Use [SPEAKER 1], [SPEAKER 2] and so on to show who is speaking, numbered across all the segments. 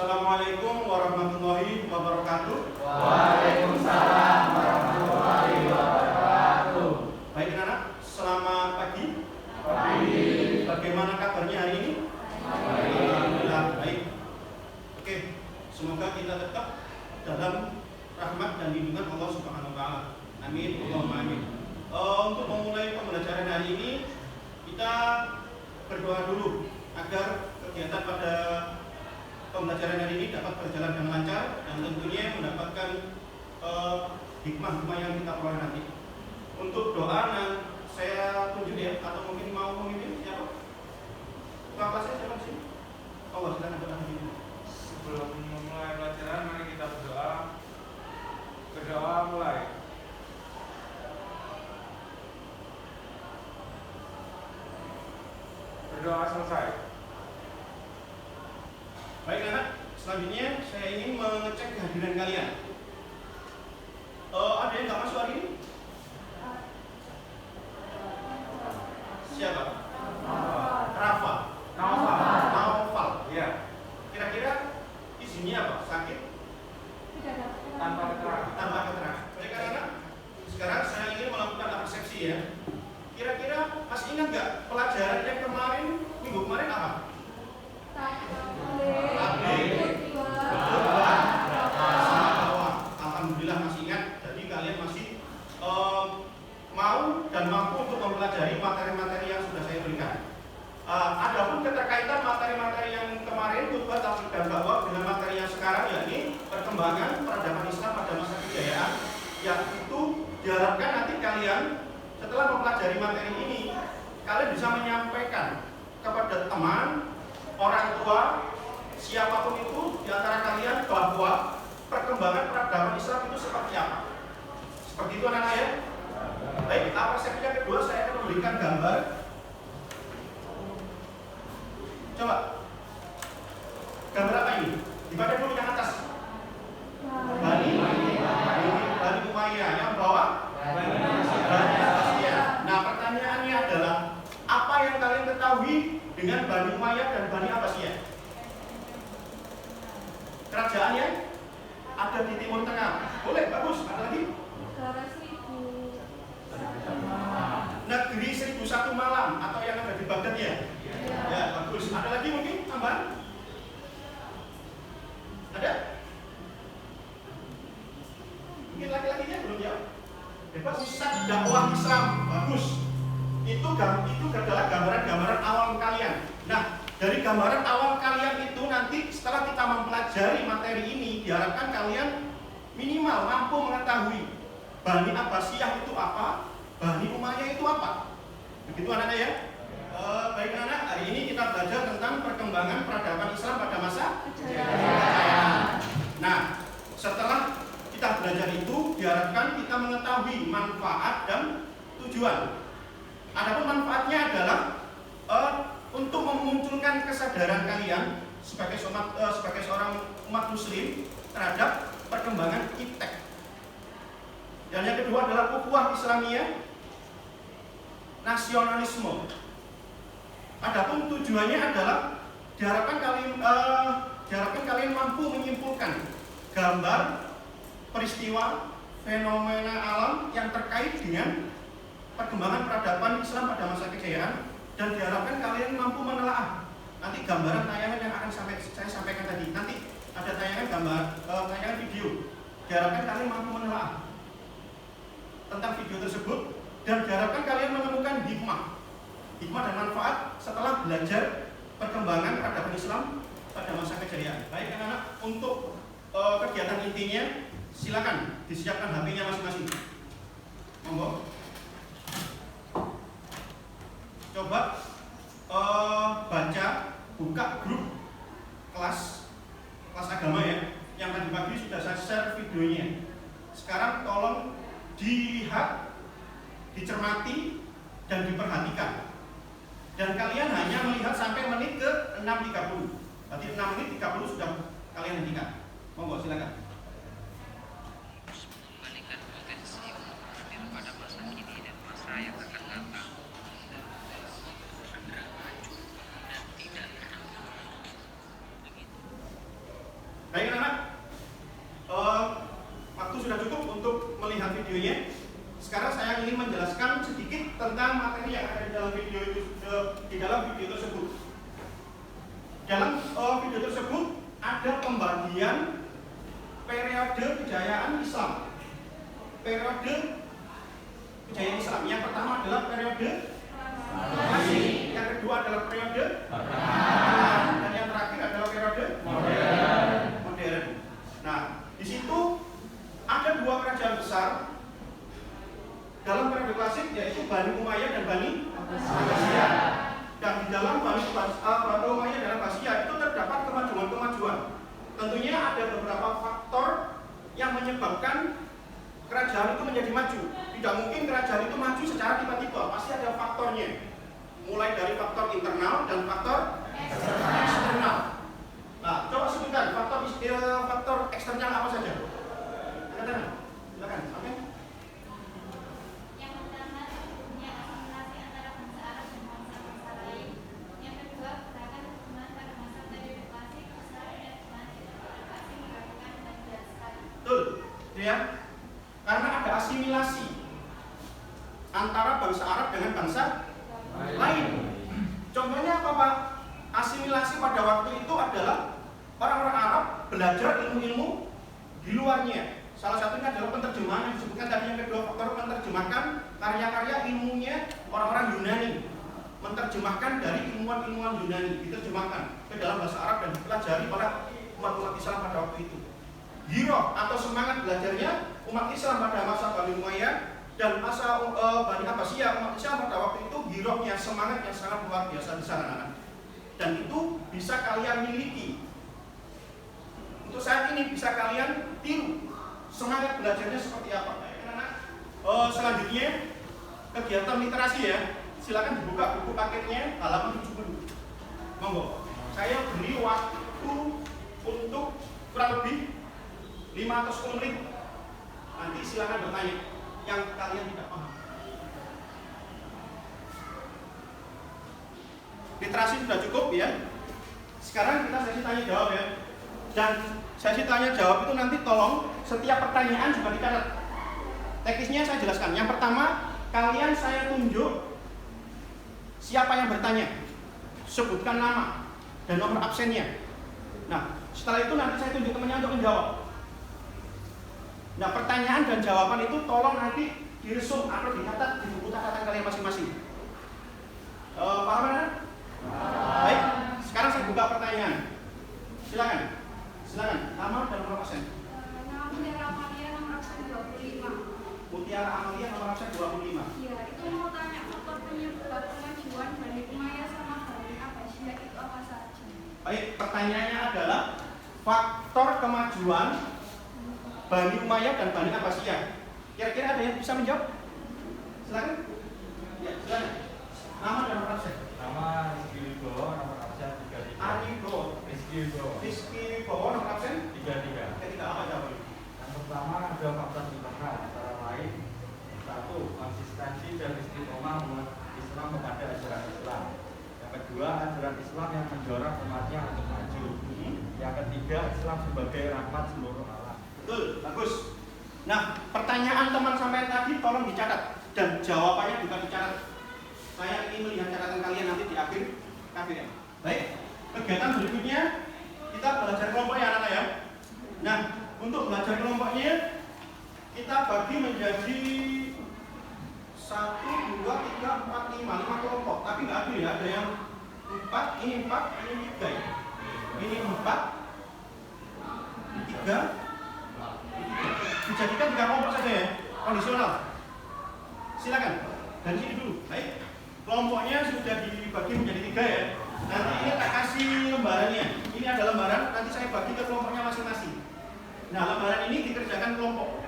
[SPEAKER 1] Assalamualaikum warahmatullahi wabarakatuh.
[SPEAKER 2] Waalaikumsalam warahmatullahi wabarakatuh.
[SPEAKER 1] Baik anak, selamat pagi.
[SPEAKER 2] Pagi.
[SPEAKER 1] Bagaimana kabarnya hari ini? Alhamdulillah baik. Oke, semoga kita tetap dalam rahmat dan lindungan Allah Subhanahu wa taala. Amin, Allahumma amin. Untuk memulai pembelajaran hari ini, kita berdoa dulu agar kegiatan pada pembelajaran hari ini dapat berjalan dengan lancar dan tentunya mendapatkan hikmah-hikmah yang kita peroleh nanti. Untuk doa, saya tunjuk ya, atau mungkin mau memimpin siapa? Tukang kelasnya siapa di sini? Oh, silakan doa dulu.
[SPEAKER 3] Sebelum memulai pelajaran, mari kita berdoa. Berdoa mulai. Berdoa selesai.
[SPEAKER 1] Baik anak, selanjutnya saya ingin mengecek kehadiran kalian. Ada yang nggak masuk hari ini? Siapa? Rafa. Naufal.
[SPEAKER 3] Iya.
[SPEAKER 1] Kira-kira isinya apa? Sakit?
[SPEAKER 3] Tanpa keterangan.
[SPEAKER 1] Tanpa keterangan. Baik anak, sekarang saya ingin melakukan persepsi ya. Kira-kira masih ingat nggak pelajaran yang kemarin, minggu kemarin apa? Alhamdulillah masih ingat. Jadi kalian masih mau dan mampu untuk mempelajari materi-materi yang sudah saya berikan. Adapun keterkaitan materi-materi yang kemarin khutbah tauhid dan dakwah dengan materi yang sekarang, yakni perkembangan peradaban Islam pada masa kejayaan, yang itu diharapkan nanti kalian setelah mempelajari materi ini, kalian bisa menyampaikan kepada teman, orang tua, siapapun itu di antara kalian bahwa perkembangan peradaban Islam itu seperti apa. Seperti itu anak-anak ya. Baik, persepsi yang kedua saya akan memberikan gambar. Coba. Gambar apa ini? Dibaca dulu yang atas. Bani Umayyah. Yang bawah? Bani Abbasiyah. Nah, pertanyaannya adalah apa yang kalian ketahui dengan Bani Umayyah dan Bani Abbasiyah? Kerajaannya ada di Timur Tengah. Boleh, bagus. Ada lagi? Negeri 1001 malam atau yang ada di Baghdad ya? Ya, bagus. Ada lagi mungkin tambahan? Ada? Mungkin laki-lakinya belum jawab. Bebas. Pusat dakwah Islam. Bagus. Itu adalah gambaran-gambaran awal kalian. Nah, dari gambaran awal kalian itu nanti setelah kita mempelajari materi ini, diharapkan kalian minimal mampu mengetahui Bani Abbasiyah itu apa, Bani Umayyah itu apa. Begitu anak-anak ya. Baik anak, hari ini kita belajar tentang perkembangan peradaban Islam pada masa kejayaan. Nah, setelah kita belajar itu, diharapkan kita mengetahui manfaat dan tujuan. Adapun manfaatnya adalah untuk memunculkan kesadaran kalian sebagai seorang umat muslim terhadap perkembangan iptek. Dan yang kedua adalah ukhuwah Islamiyah, nasionalisme. Adapun tujuannya adalah diharapkan kalian mampu menyimpulkan gambar peristiwa fenomena alam yang terkait dengan perkembangan peradaban Islam pada masa kejayaan, dan diharapkan kalian mampu menelaah nanti gambaran tayangan yang akan saya sampaikan tadi. Nanti ada tayangan video. Diharapkan kalian mampu menelaah tentang video tersebut, dan diharapkan kalian menemukan hikmah dan manfaat setelah belajar perkembangan peradaban Islam pada masa kejayaan. Baik anak-anak, untuk kegiatan intinya silakan disiapkan HP-nya masing-masing. Monggo. Coba buka grup kelas agama ya, yang tadi pagi sudah saya share videonya. Sekarang tolong dilihat, dicermati, dan diperhatikan. Dan kalian hanya melihat sampai menit ke 6.30. Berarti 6 menit 30 sudah kalian hentikan. Monggo silakan.
[SPEAKER 4] Membalikan potensi untuk hadir pada masa kini dan masa yang akan datang. Segera maju dan tidak pernah begitu.
[SPEAKER 1] tentang materi yang ada di dalam video itu, tersebut. Dalam video tersebut ada pembagian periode kejayaan Islam. Periode kejayaan Islam yang pertama adalah periode masih, yang kedua adalah periode dan yang terakhir adalah periode modern. Nah, di situ ada dua kerajaan besar dalam periode klasik, yaitu Bani Umayyah dan Bani Abbasiyah. Dan di dalam Bani Umayyah dan Abbasiyah itu terdapat kemajuan-kemajuan. Tentunya ada beberapa faktor yang menyebabkan kerajaan itu menjadi maju. Tidak mungkin kerajaan itu maju secara tiba-tiba, pasti ada faktornya. Mulai dari faktor internal dan faktor eksternal. Nah, coba sebutkan faktor eksternal apa saja? Silakan. Oke.
[SPEAKER 5] Yang pertama, terbentuknya asimilasi antara bangsa Arab dan bangsa-bangsa lain. Yang kedua, gerakan hubungan pada masa periode klasik, Islam dan transit adaptasi melakukan dan sekali.
[SPEAKER 1] Betul, ya. Karena ada asimilasi antara bangsa Arab dengan bangsa lain. Contohnya apa, Pak? Asimilasi pada waktu itu adalah orang-orang Arab belajar ilmu-ilmu di luarnya. Salah satunya adalah penerjemahan yang disebutkan tadi, yang kedua faktor menerjemahkan karya-karya ilmunya orang-orang Yunani. Menerjemahkan dari ilmuwan-ilmuwan Yunani, diterjemahkan ke dalam bahasa Arab dan dipelajari oleh umat-umat Islam pada waktu itu. Giroh atau semangat belajarnya umat Islam pada masa Bani Umayyah dan masa Bani Abbasiyah, umat Islam pada waktu itu girohnya, semangatnya sangat luar biasa di sana. Dan itu bisa kalian miliki. Untuk saat ini bisa kalian tiru semangat belajarnya seperti apa. Selanjutnya kegiatan literasi ya. Silakan dibuka buku paketnya halaman 70. Monggo. Saya beri waktu untuk kurang lebih 5 atau 10 menit. Nanti silakan bertanya yang kalian tidak paham. Literasi sudah cukup ya. Sekarang kita sesi tanya jawab ya. Dan sesi tanya jawab itu nanti tolong setiap pertanyaan juga dicatat. Teknisnya saya jelaskan. Yang pertama, kalian saya tunjuk siapa yang bertanya. Sebutkan nama dan nomor absennya. Nah, setelah itu nanti saya tunjuk temannya untuk menjawab. Nah, pertanyaan dan jawaban itu tolong nanti diresum atau dicatat di buku catatan kalian masing-masing. Paham kan? Baik, sekarang saya buka pertanyaan. Silakan. Nama dan nomor absen.
[SPEAKER 5] Nama Mutiara Amalia nomor absen 25.
[SPEAKER 1] Mutiara Amalia nomor absen 25.
[SPEAKER 5] Iya, itu mau tanya faktor penyebab kemajuan Bani Umayyah sama Bani Abbasiyah itu apa saja?
[SPEAKER 1] Baik, pertanyaannya adalah faktor kemajuan Bani Umayyah dan Bani Abbasiyah. Kira-kira ada yang bisa menjawab? Silakan. Ya, silakan. Nama dan nomor absen.
[SPEAKER 3] Nama Rizky Wibowo, nomor absen 33.
[SPEAKER 1] Arigo. Rizky Wibowo, nomor absen
[SPEAKER 3] 33.
[SPEAKER 1] Ketiga apa jawabannya?
[SPEAKER 3] Yang pertama ada faktor internal, antara lain 1. Konsistensi dan istiqomah umat Islam kepada ajaran Islam. Yang kedua, ajaran Islam yang mendorong umatnya untuk maju. Yang ketiga, Islam sebagai rahmat seluruh alam.
[SPEAKER 1] Betul, bagus. Nah, pertanyaan teman sampean tadi tolong dicatat dan jawabannya juga dicatat. Saya ingin melihat catatan kalian nanti di akhir KBM. Baik, kegiatan berikutnya kita belajar kelompok ya anak-anak ya. Nah, untuk belajar kelompoknya kita bagi menjadi 1, 2, 3, 4, 5 kelompok. Tapi nggak adil ya, ada yang 4, ini 3 ya. Ini 4, 3. Dijadikan 3 kelompok saja ya, kondisional. Silakan dari sini dulu. Baik, kelompoknya sudah dibagi menjadi 3 ya. Nanti ini tak kasih lembarannya. Ini ada lembaran, nanti saya bagi ke kelompoknya masing-masing. Nah, lembaran ini dikerjakan kelompok.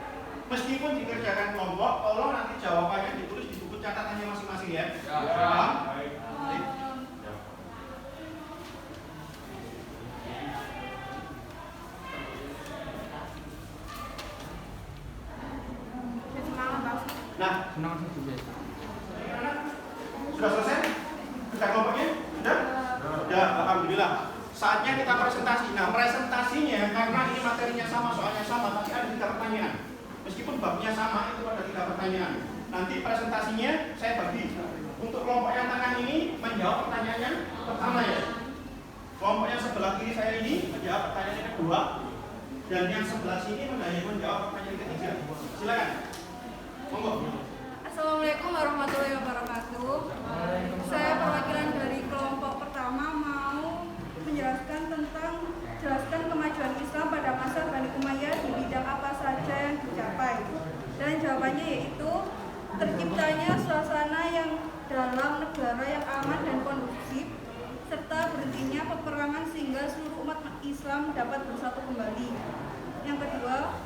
[SPEAKER 1] Meskipun dikerjakan kelompok, tolong nanti jawabannya ditulis di buku catatannya masing-masing ya. Paham? Baik. Nah, sudah selesai? Sudah kelompoknya? Sudah? Sudah, alhamdulillah. Saatnya kita presentasi. Nah, presentasinya karena ini materinya sama, soalnya sama, tapi ada 3 pertanyaan. Meskipun babnya sama, itu ada 3 pertanyaan. nanti presentasinya saya bagi. Untuk kelompok yang tangan ini menjawab pertanyaannya pertama ya. Kelompok yang sebelah kiri saya ini menjawab pertanyaan yang kedua, dan yang sebelah sini menjawab pertanyaan ketiga. Silakan. Monggo.
[SPEAKER 6] Assalamualaikum warahmatullahi wabarakatuh. Saya perwakilan dari kelompok pertama mau menjelaskan tentang kemajuan Islam pada masa Bani Umayyah di bidang apa saja yang dicapai. Dan jawabannya yaitu terciptanya suasana yang dalam negara yang aman dan kondusif, serta berhentinya peperangan sehingga seluruh umat Islam dapat bersatu kembali. Yang kedua,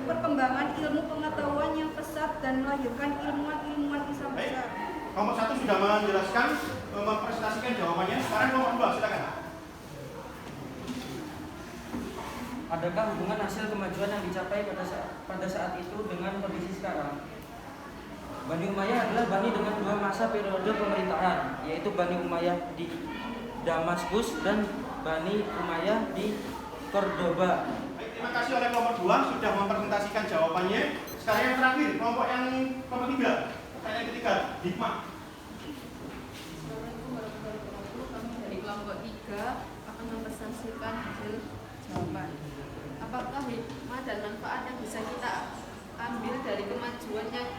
[SPEAKER 6] perkembangan ilmu pengetahuan yang pesat dan melahirkan ilmuwan-ilmuwan Islam besar.
[SPEAKER 1] Kelompok 1 sudah menjelaskan, mempresentasikan jawabannya. Sekarang kelompok 2, silakan.
[SPEAKER 7] Adakah hubungan hasil kemajuan yang dicapai pada saat itu dengan kondisi sekarang? Bani Umayyah adalah bani dengan dua masa periode pemerintahan, yaitu Bani Umayyah di Damaskus dan Bani Umayyah di Cordoba.
[SPEAKER 1] Baik, terima kasih oleh kelompok 2 sudah mempresentasikan jawabannya. Sekarang yang terakhir, kelompok 3. Pertanyaan ketiga, hikmah.
[SPEAKER 6] Assalamualaikum warahmatullahi wabarakatuh. Kami dari kelompok 3 akan mempresentasikan hasil jawaban. Apakah hikmah dan manfaat yang bisa kita ambil dari kemajuan yang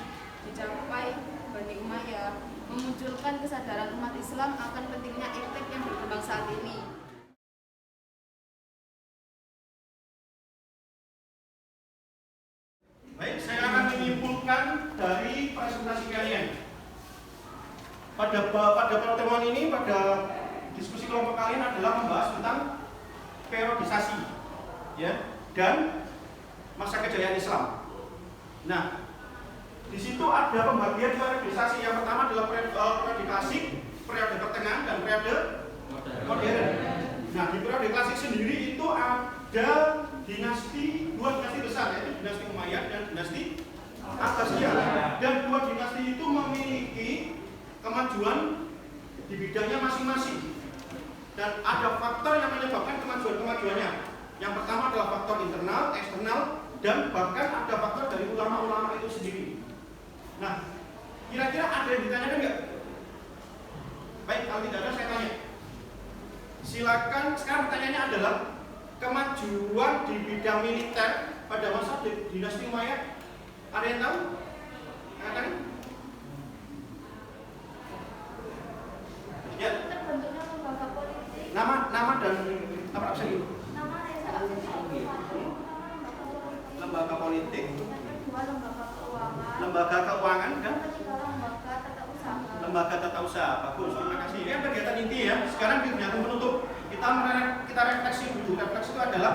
[SPEAKER 6] dicapai Bani Umayyah memunculkan kesadaran umat Islam akan pentingnya etik yang berkembang saat ini?
[SPEAKER 1] Baik, saya akan menyimpulkan dari presentasi kalian. Pada pertemuan ini, pada diskusi kelompok kalian adalah membahas tentang periodisasi, ya, dan masa kejayaan Islam. Nah, di situ ada pembagian periodisasi. Yang pertama adalah periode klasik, periode pertengahan, dan periode modern. Nah, di periode klasik sendiri itu ada dua dinasti besar, yaitu dinasti Umayyah dan dinasti Abbasiyah. Dan dua dinasti itu memiliki kemajuan di bidangnya masing-masing. Dan ada faktor yang menyebabkan kemajuan-kemajuannya. Yang pertama adalah faktor internal, eksternal, dan bahkan ada faktor dari ulama-ulama itu sendiri. Nah, kira-kira ada yang ditanyakan nggak? Baik, kalau tidak ada saya tanya. Silakan. Sekarang pertanyaannya adalah kemajuan di bidang militer pada masa dinasti Umayyah. Ada yang tahu? Katakan. Ya.
[SPEAKER 5] Terbentuknya lembaga politik.
[SPEAKER 1] Nama dan apa absen itu?
[SPEAKER 5] Nama Reza Absen.
[SPEAKER 1] Lembaga politik,
[SPEAKER 5] Yang kedua lembaga keuangan.
[SPEAKER 1] lembaga keuangan, dan
[SPEAKER 5] Yang ketiga lembaga tata usaha.
[SPEAKER 1] lembaga tata usaha. Bagus, terima kasih. Ini kegiatan inti ya. Sekarang di pernyataan penutup kita refleksi dulu. Refleksi itu adalah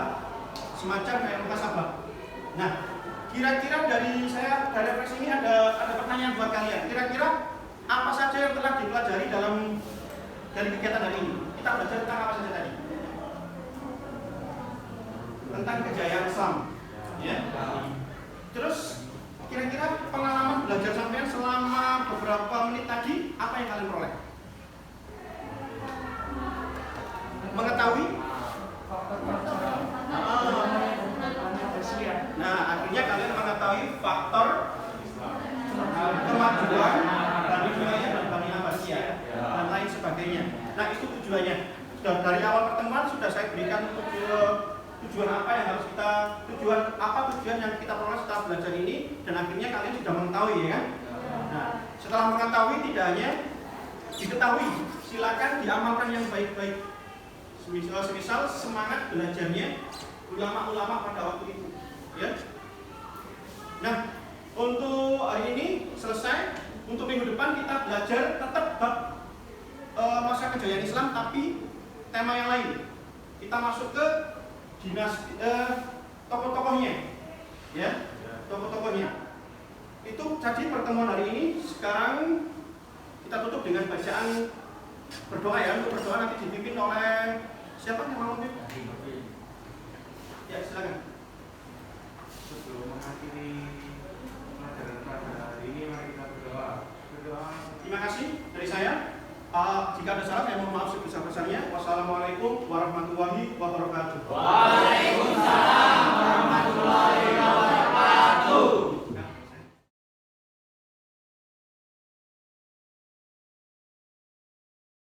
[SPEAKER 1] semacam kayak muhasabah. Nah, kira-kira dari refleksi ini ada pertanyaan buat kalian. Kira-kira apa saja yang telah dipelajari dari kegiatan hari ini? Kita belajar tentang apa saja tadi? Tentang kejayaan Islam, ya. Terus kira-kira pengalaman belajar sampean selama beberapa menit tadi apa yang kalian peroleh? Mengetahui? Nah, akhirnya kalian mengetahui faktor kemajuan Bani Umayyah dan Bani Abbasiyah dan lain sebagainya. Nah, itu tujuannya. Sudah dari awal pertemuan sudah saya berikan tujuan apa yang harus tujuan yang kita peroleh setelah belajar ini, dan akhirnya kalian sudah mengetahui, ya kan? Nah, setelah mengetahui tidak hanya diketahui, silakan diamalkan yang baik-baik. Semisal semangat belajarnya ulama-ulama pada waktu itu, ya. Nah, untuk hari ini selesai. Untuk minggu depan kita belajar tetap bab masa kejayaan Islam, tapi tema yang lain. Kita masuk ke dinasti, tokoh-tokohnya, ya, tokoh-tokohnya. Itu jadi pertemuan hari ini. Sekarang kita tutup dengan bacaan berdoa, ya. Untuk berdoa nanti dipimpin oleh siapa yang mau memimpin? Ya, silakan.
[SPEAKER 2] Sebelum mengakhiri pelajaran pada hari ini, mari kita berdoa.
[SPEAKER 1] Terima kasih dari saya. Jika ada salah saya mohon maaf sebesar-besarnya. Wassalamualaikum warahmatullahi wabarakatuh.